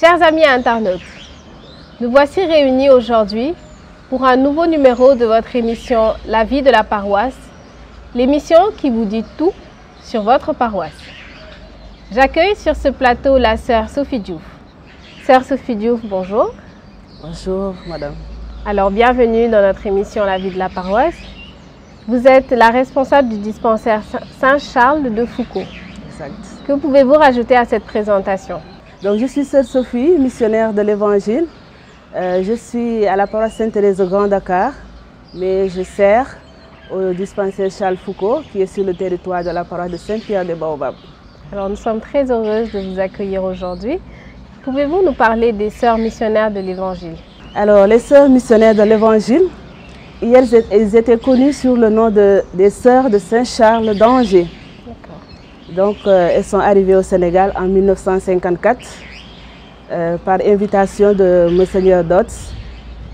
Chers amis internautes, nous voici réunis aujourd'hui pour un nouveau numéro de votre émission La vie de la paroisse, l'émission qui vous dit tout sur votre paroisse. J'accueille sur ce plateau la sœur Sophie Diouf. Sœur Sophie Diouf, bonjour. Bonjour, madame. Alors, bienvenue dans notre émission La vie de la paroisse. Vous êtes la responsable du dispensaire Saint-Charles de Foucault. Exact. Que pouvez-vous rajouter à cette présentation? Donc, je suis sœur Sophie, missionnaire de l'Évangile. Je suis à la paroisse Sainte-Thérèse de Grand Dakar, mais je sers au dispensaire Charles Foucault, qui est sur le territoire de la paroisse de Saint-Pierre des Baobabs. Alors, nous sommes très heureuses de vous accueillir aujourd'hui. Pouvez-vous nous parler des sœurs missionnaires de l'Évangile? Alors, les sœurs missionnaires de l'Évangile, elles étaient connues sous le nom des sœurs de Saint-Charles d'Angers. Donc, elles sont arrivées au Sénégal en 1954 par invitation de Monseigneur Dotz,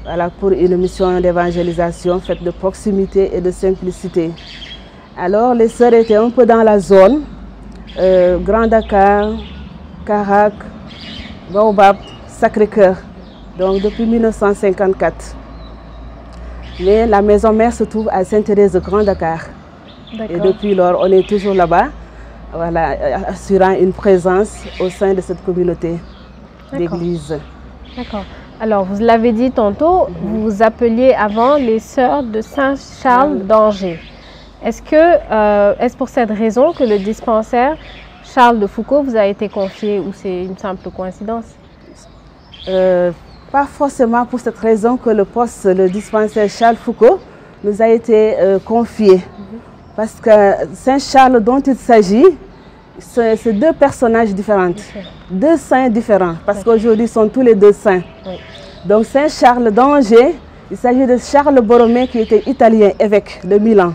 voilà, pour une mission d'évangélisation faite de proximité et de simplicité. Alors, les sœurs étaient un peu dans la zone, Grand Dakar, Karak, Baobab, Sacré-Cœur, donc depuis 1954. Mais la maison mère se trouve à Sainte-Thérèse de Grand Dakar. Et depuis lors, on est toujours là-bas, voilà, assurant une présence au sein de cette communauté d'église. D'accord. Alors, vous l'avez dit tantôt, vous vous appeliez avant les sœurs de Saint-Charles d'Angers. Est-ce pour cette raison que le dispensaire Charles de Foucault vous a été confié ou c'est une simple coïncidence? Pas forcément pour cette raison que le dispensaire Charles Foucault nous a été confié. Parce que Saint-Charles dont il s'agit, c'est deux personnages différents, deux saints différents, parce qu'aujourd'hui ils sont tous les deux saints. Oui. Donc Saint-Charles d'Angers, il s'agit de Charles Borromée qui était italien, évêque de Milan.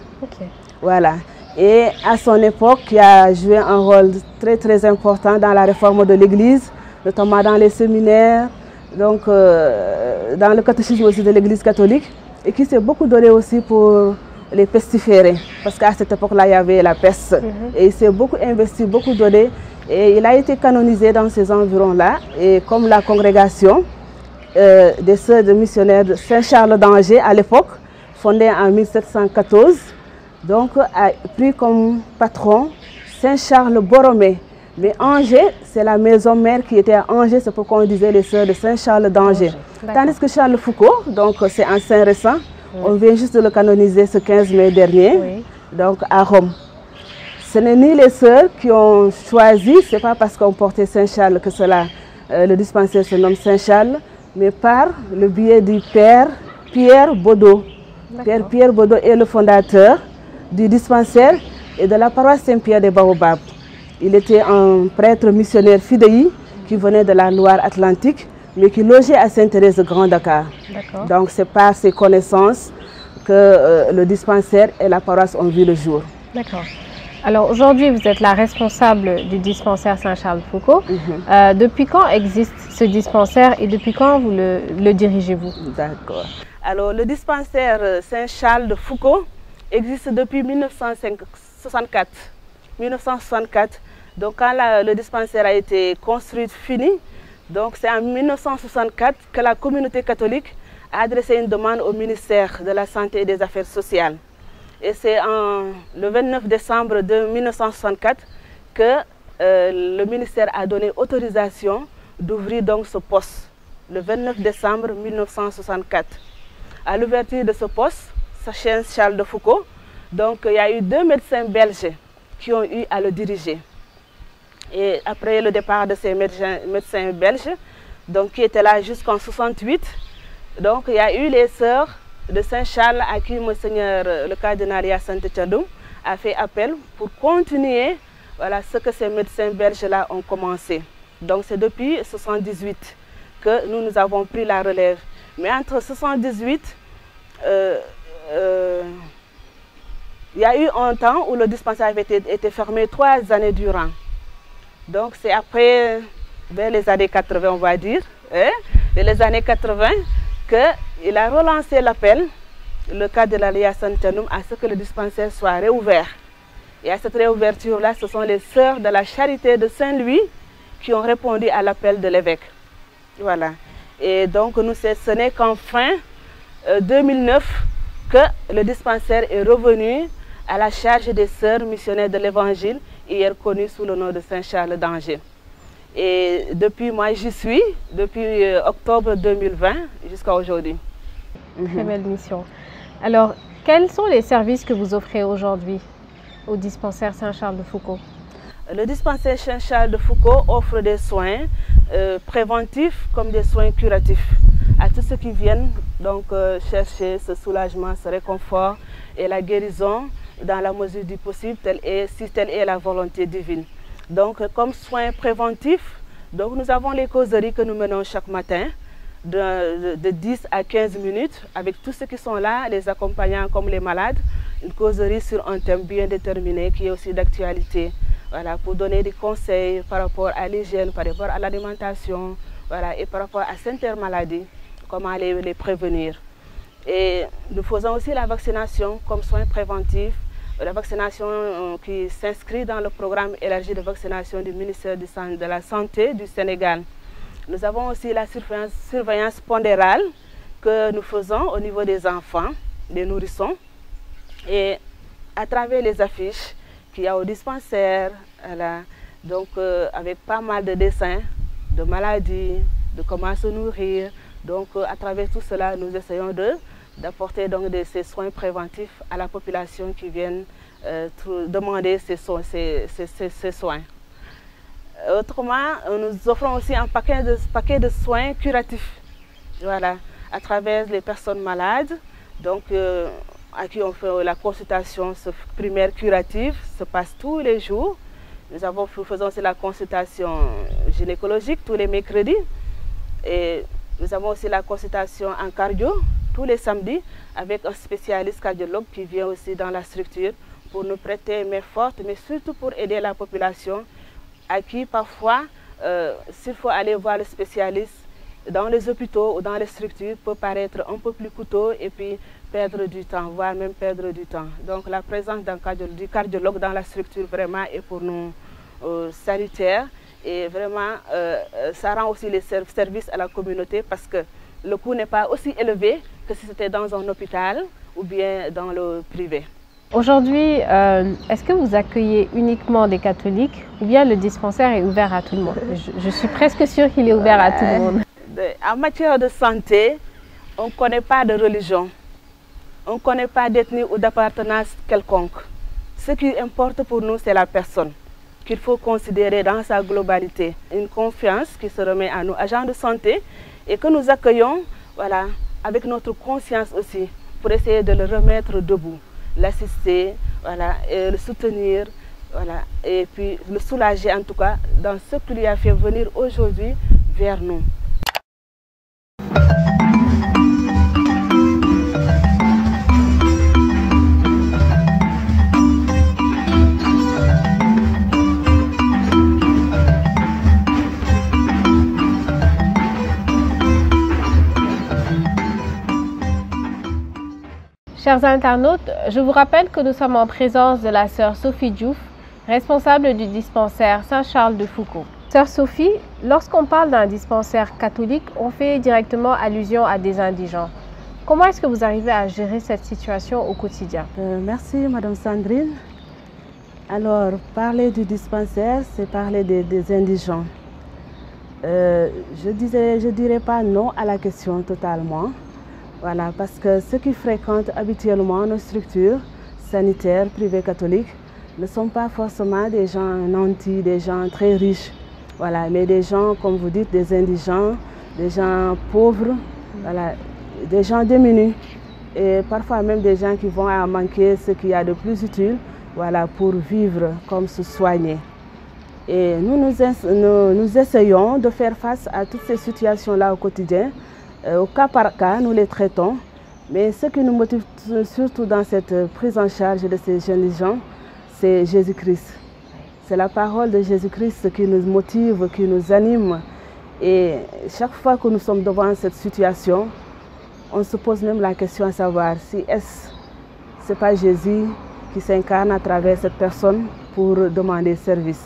Voilà. Et à son époque, il a joué un rôle très important dans la réforme de l'Église, notamment dans les séminaires, donc dans le catéchisme aussi de l'Église catholique, et qui s'est beaucoup donné aussi pour les pestiférés, parce qu'à cette époque-là, il y avait la peste, et il s'est beaucoup investi, beaucoup donné, et il a été canonisé dans ces environs-là, et comme la congrégation des sœurs de missionnaires de Saint-Charles d'Angers à l'époque, fondée en 1714, donc a pris comme patron Saint-Charles Borromée. Mais Angers, c'est la maison mère qui était à Angers, c'est pourquoi on disait les sœurs de Saint-Charles d'Angers. Tandis que Charles Foucault, donc c'est un saint récent, on vient juste de le canoniser ce 15 mai dernier, donc à Rome. Ce n'est ni les sœurs qui ont choisi, ce n'est pas parce qu'on portait Saint-Charles que cela, le dispensaire se nomme Saint-Charles, mais par le biais du père Pierre Baudot. Père Pierre Baudot est le fondateur du dispensaire et de la paroisse Saint-Pierre des Baobabs. Il était un prêtre missionnaire fidèle qui venait de la Loire-Atlantique, mais qui logeait à Sainte-Thérèse de Grand Dakar. Donc c'est par ses connaissances que le dispensaire et la paroisse ont vu le jour. D'accord. Alors aujourd'hui, vous êtes la responsable du dispensaire Saint-Charles de Foucault. Depuis quand existe ce dispensaire et depuis quand vous le dirigez-vous? D'accord. Alors le dispensaire Saint-Charles de Foucault existe depuis 1964. 1964. Donc quand le dispensaire a été construit, fini, donc c'est en 1964 que la communauté catholique a adressé une demande au ministère de la Santé et des Affaires sociales. Et c'est le 29 décembre de 1964 que le ministère a donné autorisation d'ouvrir donc ce poste, le 29 décembre 1964. À l'ouverture de ce poste, Saint-Charles de Foucault, donc il y a eu 2 médecins belges qui ont eu à le diriger. Et après le départ de ces médecins belges, donc, qui étaient là jusqu'en 68, donc il y a eu les sœurs de Saint-Charles à qui Monseigneur le cardinal Saint-Tchadoum a fait appel pour continuer ce que ces médecins belges-là ont commencé. Donc c'est depuis 1978 que nous avons pris la relève. Mais entre 1978, il y a eu un temps où le dispensaire avait été fermé 3 années durant. Donc c'est après, vers les années 80, on va dire, les années 80, qu'il a relancé l'appel, le cardinal Saint-Tchadoum, à ce que le dispensaire soit réouvert. Et à cette réouverture-là, ce sont les sœurs de la Charité de Saint-Louis qui ont répondu à l'appel de l'évêque. Voilà. Et donc, ce n'est qu'en fin 2009 que le dispensaire est revenu à la charge des sœurs missionnaires de l'Évangile, hier connues sous le nom de Saint-Charles d'Angers. Et depuis, moi, j'y suis, depuis octobre 2020 jusqu'à aujourd'hui. Très belle mission. Alors, quels sont les services que vous offrez aujourd'hui au dispensaire Saint-Charles-de-Foucauld? Le dispensaire Saint-Charles de Foucauld offre des soins préventifs comme des soins curatifs à tous ceux qui viennent donc chercher ce soulagement, ce réconfort et la guérison dans la mesure du possible, si telle est la volonté divine. Donc comme soins préventifs, donc, nous avons les causeries que nous menons chaque matin de 10 à 15 minutes avec tous ceux qui sont là, les accompagnants comme les malades, une causerie sur un thème bien déterminé qui est aussi d'actualité. Voilà, pour donner des conseils par rapport à l'hygiène, par rapport à l'alimentation, voilà, et par rapport à certaines maladies, comment les prévenir. Et nous faisons aussi la vaccination comme soin préventif, la vaccination qui s'inscrit dans le programme élargi de vaccination du ministère de la Santé du Sénégal. Nous avons aussi la surveillance pondérale que nous faisons au niveau des enfants, des nourrissons, et à travers les affiches qu'il y a au dispensaire, voilà, donc avec pas mal de dessins, de maladies, de comment se nourrir. Donc à travers tout cela, nous essayons d'apporter ces soins préventifs à la population qui viennent demander ces soins. Autrement, nous offrons aussi un paquet de soins curatifs, voilà, à travers les personnes malades, donc à qui on fait la consultation primaire curative, se passe tous les jours. Nous faisons aussi la consultation gynécologique tous les mercredis. Et nous avons aussi la consultation en cardio tous les samedis avec un spécialiste cardiologue qui vient aussi dans la structure pour nous prêter main forte, mais surtout pour aider la population à qui parfois, s'il faut aller voir le spécialiste dans les hôpitaux ou dans les structures, peut paraître un peu plus coûteux et puis perdre du temps, voire même perdre du temps. Donc la présence du cardiologue dans la structure vraiment est pour nous salutaire et vraiment ça rend aussi les services à la communauté parce que le coût n'est pas aussi élevé que si c'était dans un hôpital ou bien dans le privé. Aujourd'hui, est-ce que vous accueillez uniquement des catholiques ou bien le dispensaire est ouvert à tout le monde? Je suis presque sûre qu'il est ouvert à tout le monde. En matière de santé, on ne connaît pas de religion, on ne connaît pas d'ethnie ou d'appartenance quelconque. Ce qui importe pour nous, c'est la personne, qu'il faut considérer dans sa globalité. Une confiance qui se remet à nous, agents de santé, et que nous accueillons voilà, avec notre conscience aussi, pour essayer de le remettre debout, l'assister, voilà, et le soutenir, voilà, et puis le soulager en tout cas dans ce qui lui a fait venir aujourd'hui vers nous. Chers internautes, je vous rappelle que nous sommes en présence de la sœur Sophie Diouf, responsable du dispensaire Saint-Charles-de-Foucauld. Sœur Sophie, lorsqu'on parle d'un dispensaire catholique, on fait directement allusion à des indigents. Comment est-ce que vous arrivez à gérer cette situation au quotidien? Merci Madame Sandrine. Alors, parler du dispensaire, c'est parler des indigents. Je dirais pas non à la question totalement. Voilà, parce que ceux qui fréquentent habituellement nos structures sanitaires privées catholiques ne sont pas forcément des gens nantis, des gens très riches, voilà, mais des gens, comme vous dites, des indigents, des gens pauvres, voilà, des gens démunis et parfois même des gens qui vont à manquer ce qu'il y a de plus utile, voilà, pour vivre comme se soigner. Et nous essayons de faire face à toutes ces situations-là au quotidien. Au cas par cas, nous les traitons, mais ce qui nous motive surtout dans cette prise en charge de ces jeunes gens, c'est Jésus-Christ. C'est la parole de Jésus-Christ qui nous motive, qui nous anime. Et chaque fois que nous sommes devant cette situation, on se pose même la question à savoir si ce n'est pas Jésus qui s'incarne à travers cette personne pour demander service.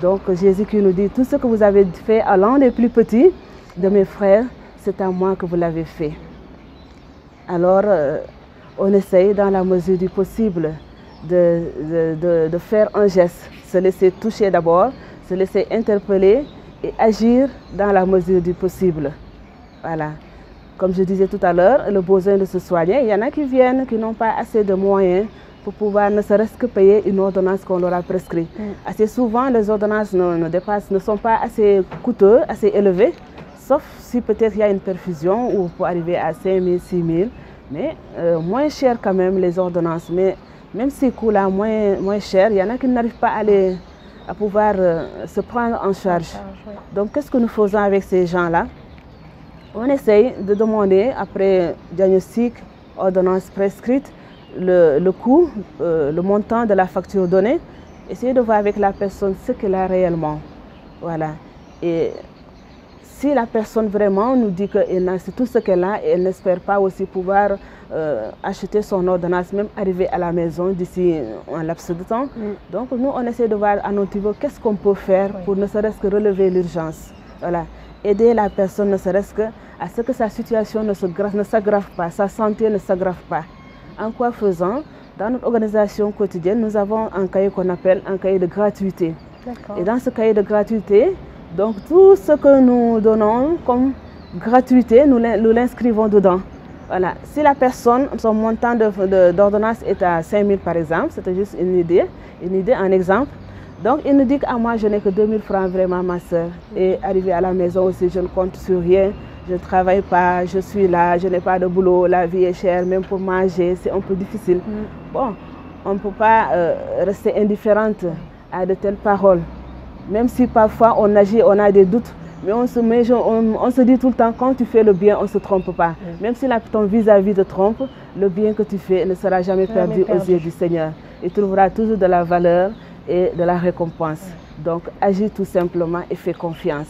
Donc Jésus qui nous dit, tout ce que vous avez fait à l'un des plus petits, de mes frères, c'est à moi que vous l'avez fait. Alors, on essaye dans la mesure du possible de faire un geste, se laisser toucher d'abord, se laisser interpeller et agir dans la mesure du possible. Voilà. Comme je disais tout à l'heure, le besoin de se soigner, il y en a qui viennent, qui n'ont pas assez de moyens pour pouvoir ne serait-ce que payer une ordonnance qu'on leur a prescrite. Assez souvent, les ordonnances ne sont pas assez coûteuses, assez élevées, sauf si peut-être il y a une perfusion où on peut arriver à 5 000, 6 000, mais moins cher quand même les ordonnances. Mais même ces coûts-là moins chers, il y en a qui n'arrivent pas à pouvoir se prendre en charge. Donc qu'est-ce que nous faisons avec ces gens-là? On essaye de demander, après diagnostic, ordonnance prescrite, le coût, le montant de la facture donnée, essayer de voir avec la personne ce qu'elle a réellement. Voilà. Et si la personne vraiment nous dit qu'elle a tout ce qu'elle a et elle n'espère pas aussi pouvoir acheter son ordonnance, même arriver à la maison d'ici un laps de temps, donc nous on essaie de voir à notre niveau qu'est-ce qu'on peut faire pour ne serait-ce que relever l'urgence. Voilà. Aider la personne ne serait-ce que à ce que sa situation ne s'aggrave pas, sa santé ne s'aggrave pas. En quoi faisant, dans notre organisation quotidienne, nous avons un cahier qu'on appelle un cahier de gratuité. Et dans ce cahier de gratuité, donc tout ce que nous donnons comme gratuité, nous l'inscrivons dedans. Voilà. Si la personne, son montant d'ordonnance est à 5 000 par exemple, c'était juste une idée, un exemple. Donc il nous dit qu'à moi je n'ai que 2 000 francs vraiment ma soeur. Et arrivé à la maison aussi, je ne compte sur rien, je ne travaille pas, je suis là, je n'ai pas de boulot, la vie est chère, même pour manger, c'est un peu difficile. Bon, on ne peut pas rester indifférente à de telles paroles. Même si parfois on agit, on a des doutes, mais on se dit tout le temps, quand tu fais le bien, on ne se trompe pas. Même si ton vis-à-vis te trompe, le bien que tu fais ne sera jamais perdu aux yeux du Seigneur. Il trouvera toujours de la valeur et de la récompense. Donc agis tout simplement et fais confiance.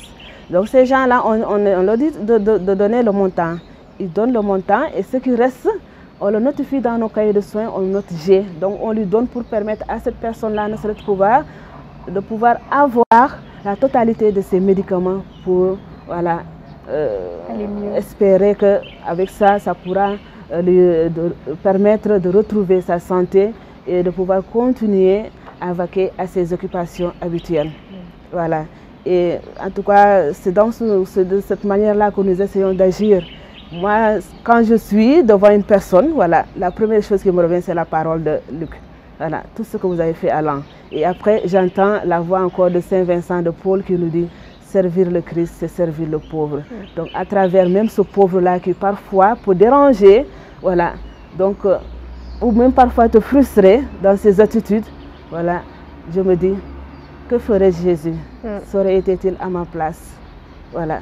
Donc ces gens-là, on leur dit de donner le montant. Ils donnent le montant et ce qui reste, on le notifie dans nos cahiers de soins, on le note G. Donc on lui donne pour permettre à cette personne-là de pouvoir avoir la totalité de ses médicaments pour voilà, espérer qu'avec ça, ça pourra lui permettre de retrouver sa santé et de pouvoir continuer à vaquer à ses occupations habituelles. Voilà. Et en tout cas, c'est de cette manière-là que nous essayons d'agir. Moi, quand je suis devant une personne, voilà, la première chose qui me revient, c'est la parole de Luc. Voilà, tout ce que vous avez fait allant. Et après, j'entends la voix encore de Saint Vincent de Paul qui nous dit « Servir le Christ, c'est servir le pauvre ». Donc, à travers même ce pauvre-là qui parfois peut déranger, voilà, donc, ou même parfois te frustrer dans ses attitudes, voilà, je me dis, que ferait Jésus? Serait été-il à ma place? Voilà,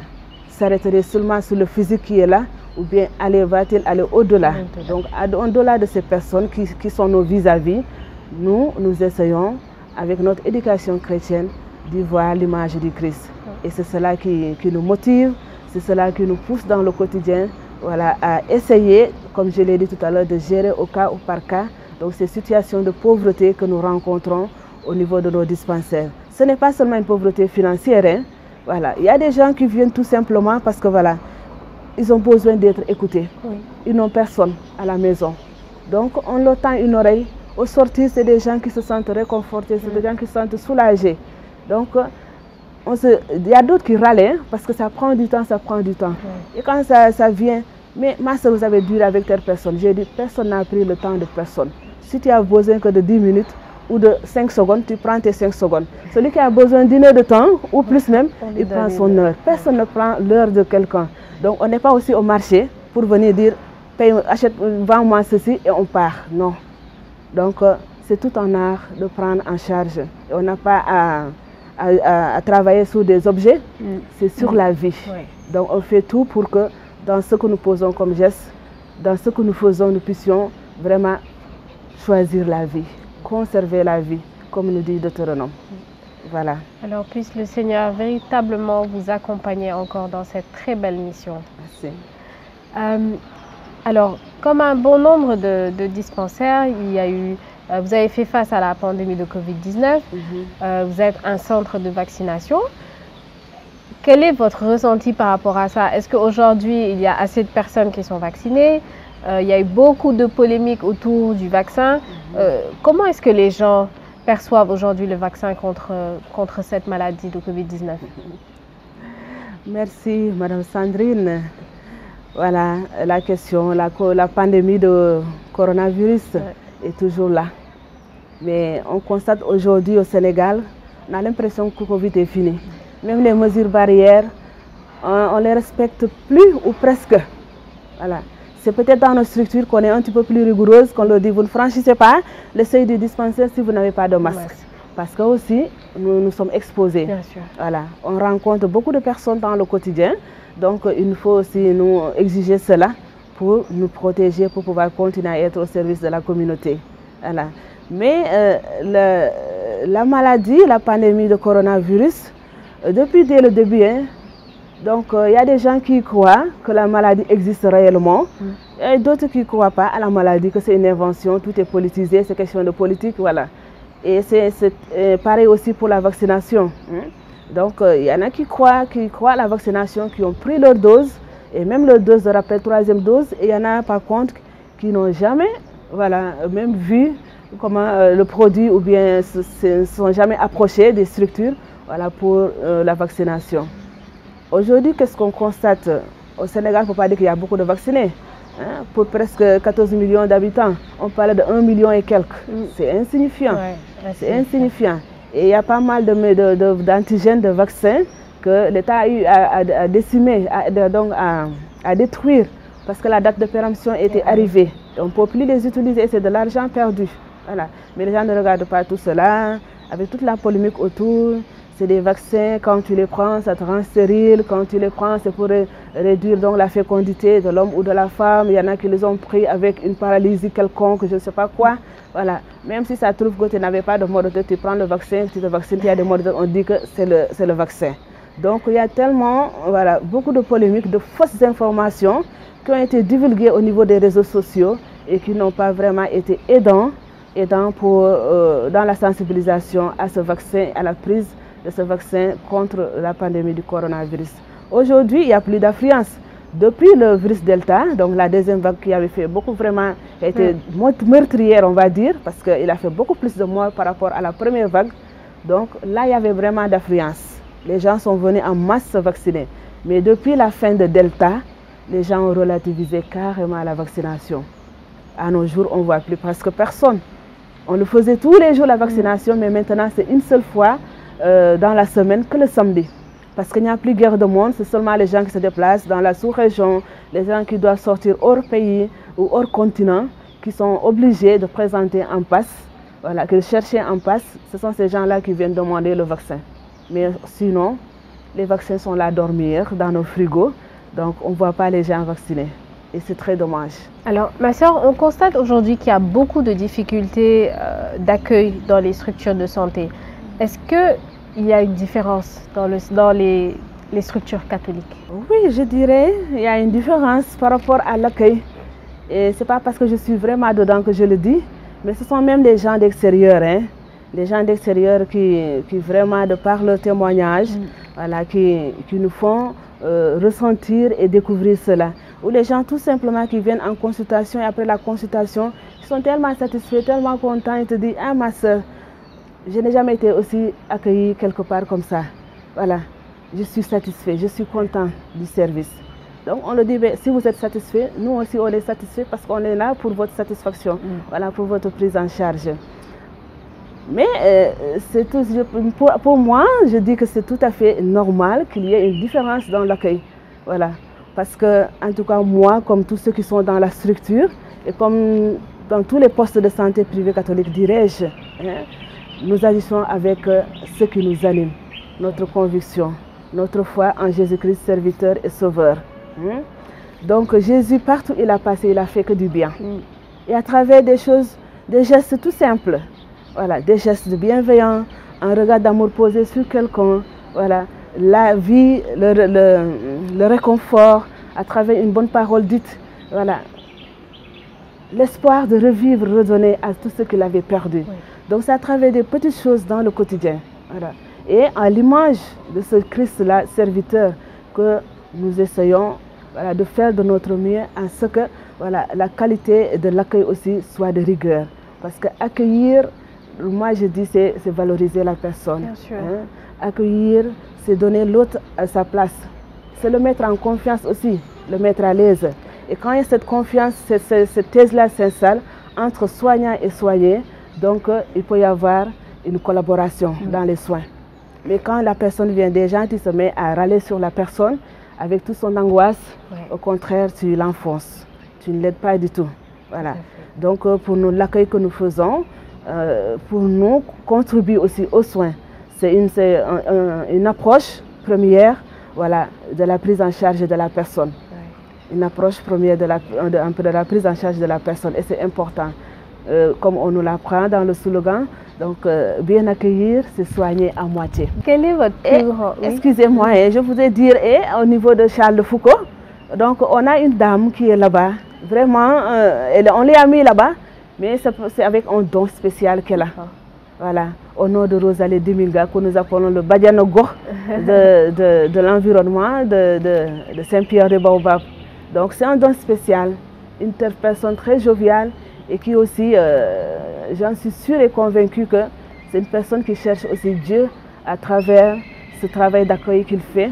s'arrêterait seulement sur le physique qui est là, ou bien va-t-il aller au-delà? Donc, au-delà de ces personnes qui sont nos vis-à-vis, nous essayons, avec notre éducation chrétienne, d'y voir l'image du Christ. Et c'est cela qui nous motive, c'est cela qui nous pousse dans le quotidien, voilà, à essayer, comme je l'ai dit tout à l'heure, de gérer au cas ou par cas, donc ces situations de pauvreté que nous rencontrons au niveau de nos dispensaires. Ce n'est pas seulement une pauvreté financière, hein. Voilà. Il y a des gens qui viennent tout simplement parce que voilà, ils ont besoin d'être écoutés. Ils n'ont personne à la maison. Donc on leur tend une oreille. Au sortir, c'est des gens qui se sentent réconfortés, c'est des gens qui se sentent soulagés. Donc il y a d'autres qui râlent parce que ça prend du temps, Et quand ça vient, mais ma soeur, vous avez duré avec telle personne. J'ai dit, personne n'a pris le temps de personne. Si tu as besoin que de 10 minutes ou de 5 secondes, tu prends tes 5 secondes. Celui qui a besoin d'une heure de temps, ou plus même, il prend son heure. Personne ne prend l'heure de quelqu'un. Donc on n'est pas aussi au marché pour venir dire, achète, vends-moi ceci et on part. Non. Donc c'est tout un art de prendre en charge. Et on n'a pas à travailler sur des objets, c'est sur la vie. Donc on fait tout pour que dans ce que nous posons comme geste, dans ce que nous faisons, nous puissions vraiment choisir la vie, conserver la vie, comme nous dit Deutéronome. Voilà. Alors puisse le Seigneur véritablement vous accompagner encore dans cette très belle mission. Merci. Alors, comme un bon nombre de dispensaires, il y a eu, vous avez fait face à la pandémie de Covid-19, vous êtes un centre de vaccination. Quel est votre ressenti par rapport à ça? Est-ce qu'aujourd'hui, il y a assez de personnes qui sont vaccinées? Il y a eu beaucoup de polémiques autour du vaccin. Comment est-ce que les gens perçoivent aujourd'hui le vaccin contre cette maladie de Covid-19? Merci, Madame Sandrine. Voilà, la question, la pandémie de coronavirus est toujours là. Mais on constate aujourd'hui au Sénégal, on a l'impression que le Covid est fini. Même les mesures barrières, on ne les respecte plus ou presque. Voilà. C'est peut-être dans nos structures qu'on est un petit peu plus rigoureuse, qu'on leur dit vous ne franchissez pas le seuil du dispensaire si vous n'avez pas de masque. Parce que aussi, nous sommes exposés. Bien sûr. Voilà. On rencontre beaucoup de personnes dans le quotidien. Donc il faut aussi nous exiger cela pour nous protéger, pour pouvoir continuer à être au service de la communauté. Voilà. Mais la maladie, la pandémie de coronavirus, depuis dès le début, donc il y a des gens qui croient que la maladie existe réellement, et d'autres qui ne croient pas à la maladie, que c'est une invention, tout est politisé, c'est question de politique, voilà. Et c'est pareil aussi pour la vaccination. Donc il y en a qui croient à la vaccination, qui ont pris leur dose, et même leur dose de rappel, troisième dose, et il y en a par contre qui n'ont jamais, voilà, même vu comment le produit ou bien ne sont jamais approchés des structures, voilà, pour la vaccination. Aujourd'hui, qu'est-ce qu'on constate? Au Sénégal, il ne faut pas dire qu'il y a beaucoup de vaccinés. Pour presque 14 millions d'habitants, on parle de 1 million et quelques. C'est insignifiant. C'est insignifiant. Et il y a pas mal d'antigènes, de vaccins que l'État a eu à décimer, à détruire, parce que la date de péremption était arrivée. On ne peut plus les utiliser et c'est de l'argent perdu. Voilà. Mais les gens ne regardent pas tout cela, avec toute la polémique autour. C'est des vaccins, quand tu les prends, ça te rend stérile. Quand tu les prends, c'est pour réduire donc la fécondité de l'homme ou de la femme. Il y en a qui les ont pris avec une paralysie quelconque, je ne sais pas quoi. Voilà. Même si ça trouve que tu n'avais pas de mot de tête, tu prends le vaccin, tu te vaccines, il y a des mots de tête, on dit que c'est le vaccin. Donc il y a tellement, voilà, beaucoup de polémiques, de fausses informations qui ont été divulguées au niveau des réseaux sociaux et qui n'ont pas vraiment été aidants dans la sensibilisation à ce vaccin, à la prise de ce vaccin contre la pandémie du coronavirus. Aujourd'hui, il n'y a plus d'affluence. Depuis le virus Delta, donc la deuxième vague qui avait fait beaucoup vraiment, a été meurtrière, on va dire, parce qu'il a fait beaucoup plus de morts par rapport à la première vague. Donc là, il y avait vraiment d'affluence. Les gens sont venus en masse se vacciner. Mais depuis la fin de Delta, les gens ont relativisé carrément la vaccination. À nos jours, on ne voit plus presque personne. On le faisait tous les jours la vaccination, mais maintenant c'est une seule fois dans la semaine que le samedi. Parce qu'il n'y a plus guère de monde, c'est seulement les gens qui se déplacent dans la sous-région, les gens qui doivent sortir hors pays ou hors continent, qui sont obligés de présenter un pass, voilà, de chercher un pass. Ce sont ces gens-là qui viennent demander le vaccin. Mais sinon, les vaccins sont là à dormir dans nos frigos, donc on ne voit pas les gens vaccinés. Et c'est très dommage. Alors, ma soeur, on constate aujourd'hui qu'il y a beaucoup de difficultés d'accueil dans les structures de santé. Est-ce qu'il y a une différence dans les structures catholiques? Oui, je dirais qu'il y a une différence par rapport à l'accueil. Et ce n'est pas parce que je suis vraiment dedans que je le dis, mais ce sont même des gens d'extérieur, les gens d'extérieur qui vraiment, de par leur témoignage, voilà, qui nous font ressentir et découvrir cela. Ou les gens tout simplement qui viennent en consultation et après la consultation, ils sont tellement satisfaits, tellement contents, ils te disent « Ah ma soeur, je n'ai jamais été aussi accueillie quelque part comme ça. Voilà, je suis satisfait, je suis content du service. » Donc on le dit, si vous êtes satisfait, nous aussi on est satisfait parce qu'on est là pour votre satisfaction, voilà, pour votre prise en charge. Mais c'est tout, pour moi, je dis que c'est tout à fait normal qu'il y ait une différence dans l'accueil. Voilà. Parce que, en tout cas, moi, comme tous ceux qui sont dans la structure, et comme dans tous les postes de santé privés catholiques, dirais-je, nous agissons avec ce qui nous anime, notre conviction, notre foi en Jésus-Christ, serviteur et sauveur. Donc Jésus, partout où il a passé, il a fait que du bien. Et à travers des choses, des gestes tout simples, voilà, des gestes de bienveillance, un regard d'amour posé sur quelqu'un, voilà, la vie, le réconfort, à travers une bonne parole dite, voilà, l'espoir de revivre, redonner à tout ce qu'il avait perdu. Donc c'est à travers des petites choses dans le quotidien. Voilà. Et à l'image de ce Christ-là, serviteur, que nous essayons de faire de notre mieux à ce que la qualité de l'accueil aussi soit de rigueur. Parce qu'accueillir, moi je dis, c'est valoriser la personne. Bien sûr. Hein? Accueillir, c'est donner l'autre à sa place. C'est le mettre en confiance aussi, le mettre à l'aise. Et quand il y a cette confiance, cette thèse-là s'installe entre soignant et soigné, donc il peut y avoir une collaboration dans les soins. Mais quand la personne vient des gens, tu se mets à râler sur la personne avec toute son angoisse, au contraire, tu l'enfonces. Tu ne l'aides pas du tout. Voilà. Donc pour nous, l'accueil que nous faisons, pour nous, contribue aussi aux soins. C'est une approche première de la prise en charge de la personne. Une approche première de la prise en charge de la personne. Et c'est important. Comme on nous l'apprend dans le slogan, donc bien accueillir, c'est soigner à moitié. Quel est votre plus grand... Excusez-moi, je voudrais dire, au niveau de Charles de Foucault, donc on a une dame qui est là-bas. Vraiment, on l'a mis là-bas, mais c'est avec un don spécial qu'elle a. Voilà, au nom de Rosalie Diminga, que nous appelons le Badianogo de l'environnement de Saint-Pierre de Baobab. Donc c'est un don spécial, une telle personne très joviale et qui aussi, j'en suis sûre et convaincue que c'est une personne qui cherche aussi Dieu à travers ce travail d'accueil qu'il fait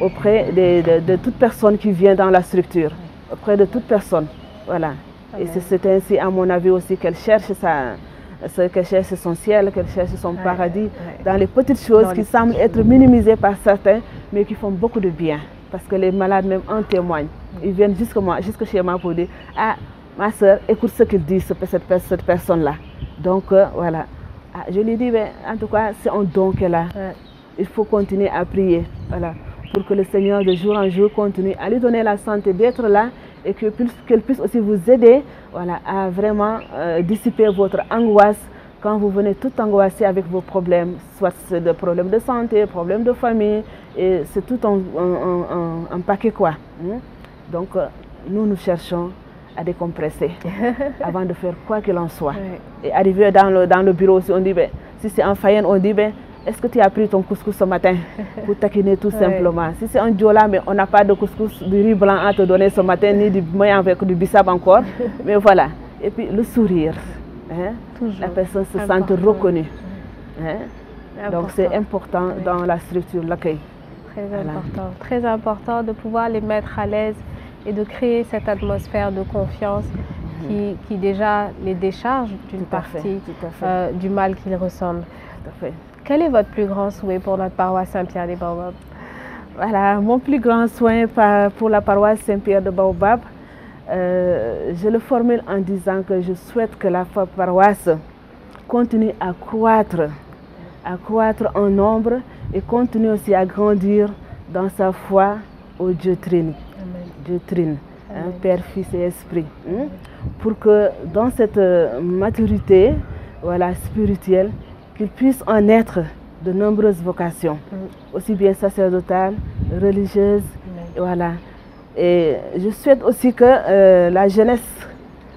auprès de toute personne qui vient dans la structure, auprès de toute personne. Voilà. Et c'est ainsi, à mon avis aussi, qu'elle cherche son ciel, qu'elle cherche son paradis dans les petites choses qui semblent être minimisées par certains, mais qui font beaucoup de bien. Parce que les malades même en témoignent. Ils viennent jusque chez moi pour dire « Ah, ma soeur, écoute ce qu'il dit, cette personne-là. » Donc, voilà. Ah, je lui dis, en tout cas, c'est un don qu'elle a. Il faut continuer à prier, pour que le Seigneur, de jour en jour, continue à lui donner la santé d'être là et qu'elle puisse aussi vous aider à vraiment dissiper votre angoisse quand vous venez tout angoissé avec vos problèmes, soit c'est des problèmes de santé, problèmes de famille, et c'est tout un paquet quoi. Donc, nous cherchons à décompresser avant de faire quoi qu'il en soit. Et arriver dans le bureau aussi, on dit, si c'est en faïenne, on dit, est-ce que tu as pris ton couscous ce matin pour taquiner tout simplement. Si c'est un diola, mais on n'a pas de couscous, du riz blanc à te donner ce matin, ni du moyen avec du bissap encore. Mais voilà. Et puis le sourire. La personne se sente reconnue. Donc c'est important dans la structure, l'accueil. Très important de pouvoir les mettre à l'aise et de créer cette atmosphère de confiance qui déjà les décharge d'une partie du mal qu'ils ressentent. Quel est votre plus grand souhait pour notre paroisse Saint-Pierre de Baobab? Voilà, mon plus grand souhait pour la paroisse Saint-Pierre de Baobab, je le formule en disant que je souhaite que la paroisse continue à croître en nombre et continue aussi à grandir dans sa foi au Dieu Trine. Dieu Trine, Père, Fils et Esprit. Pour que dans cette maturité spirituelle, qu'il puisse en être de nombreuses vocations, aussi bien sacerdotales, religieuses, Et je souhaite aussi que la jeunesse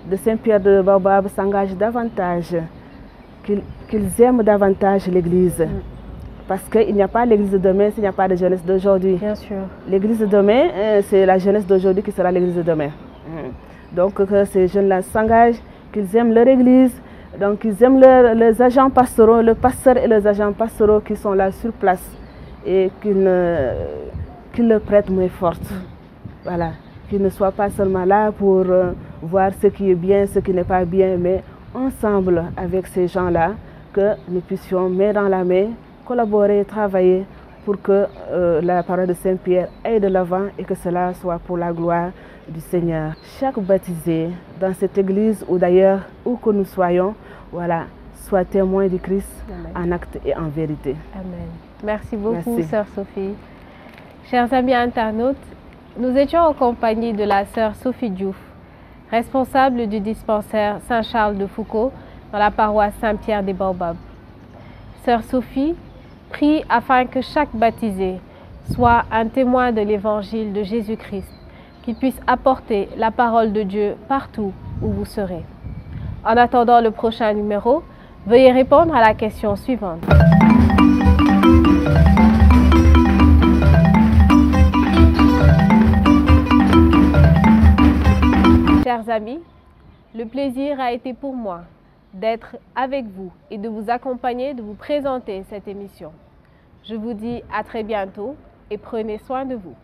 de Saint-Pierre de Baobab s'engage davantage, qu'ils aiment davantage l'Église. Parce qu'il n'y a pas l'Église de demain s'il n'y a pas de jeunesse d'aujourd'hui. Bien sûr. L'Église de demain, c'est la jeunesse d'aujourd'hui qui sera l'Église de demain. Donc que ces jeunes-là s'engagent, qu'ils aiment leur Église, donc qu'ils aiment les agents pastoraux, le pasteur et les agents pastoraux qui sont là sur place et qu'ils le prêtent main forte. Voilà, qu'ils ne soient pas seulement là pour voir ce qui est bien, ce qui n'est pas bien, mais ensemble avec ces gens-là, que nous puissions main dans la main, collaborer, travailler pour que la parole de Saint-Pierre aille de l'avant et que cela soit pour la gloire du Seigneur. Chaque baptisé dans cette église ou d'ailleurs où que nous soyons, soit témoin du Christ en acte et en vérité. Amen. Merci beaucoup, Sœur Sophie. Chers amis internautes, nous étions en compagnie de la Sœur Sophie Diouf, responsable du dispensaire Saint-Charles de Foucault dans la paroisse Saint-Pierre des Baobab. Sœur Sophie prie afin que chaque baptisé soit un témoin de l'évangile de Jésus-Christ, qu'il puisse apporter la parole de Dieu partout où vous serez. En attendant le prochain numéro, veuillez répondre à la question suivante. Chers amis, le plaisir a été pour moi d'être avec vous et de vous accompagner, de vous présenter cette émission. Je vous dis à très bientôt et prenez soin de vous.